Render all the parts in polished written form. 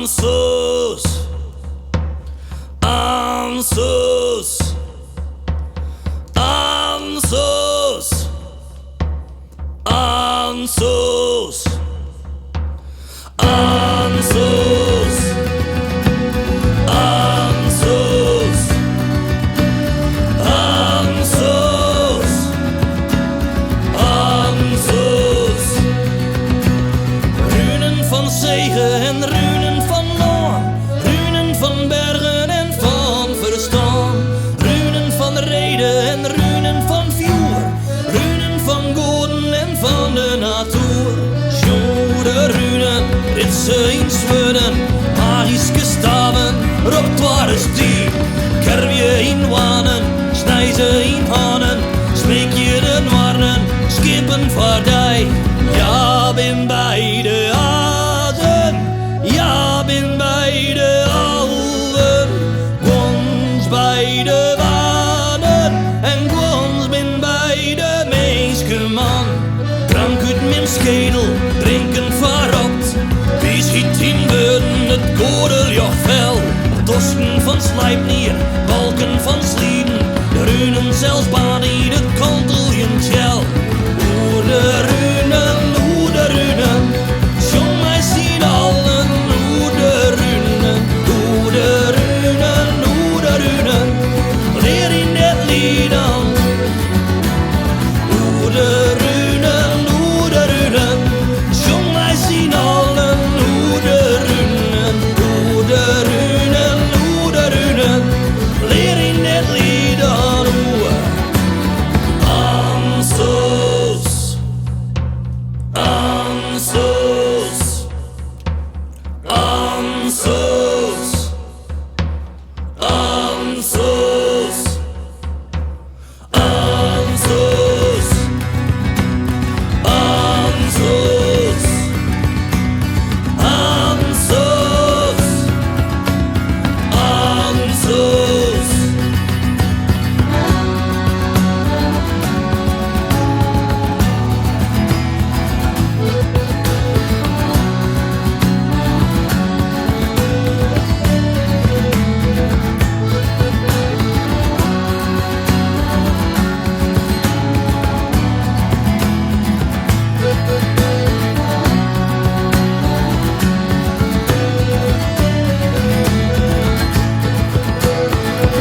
Ansos, Ansos, Ansos, Ansos, Ansos, Ansos, Ansos, Ansos. Runen van zegen en runen van loon, runen van bergen en van verstaan, runen van reden en runen van vuur, runen van goden en van de natuur. Jode runen, ritsen in zweden, magische staven, rotware stier. Kerf je in wanen, snij ze in hanen, spreek je de warnen, skippen vaardij. Ja, ben bij de azen, ja, ben bij de alven, gwons bij de wanen en gwons ben bij de meeskeman. Drank uit mijn schedel, drinken verropt, wie schiet in beuden het godeljoch fel. Tosken van Slijpnier, balken van Slieden, de runen zelfs banen in het kanteljen tjel. Oer de runen, oer de runen, jong mij zien allen, oer de runen, oer de runen, oer de runen, leer in het lied aan. Oer de runen, oer de runen, jong mij zien allen, oer de runen, oer de runen, oer de runen, leer in het lied aan. Ansos, Ansos, Ansos, Ansos, Ansos, Ansos, Ansos, Ansos.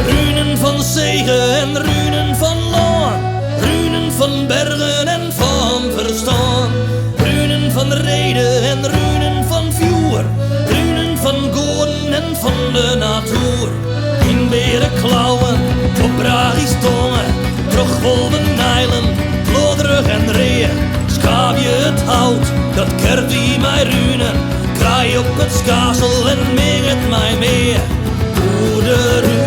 Runen van zegen en runen van loon, runen van bergen en van verstaan, runen van reden en runen van vuur, runen van goden en van de natuur. In berenklauwen, op bragisch tongen, terugwolven nijlen, bloederig en reeën. Schaaf je het hout, dat kerft die mij runen, kraai op het skasel en meeg het mij mee. Oer de runen.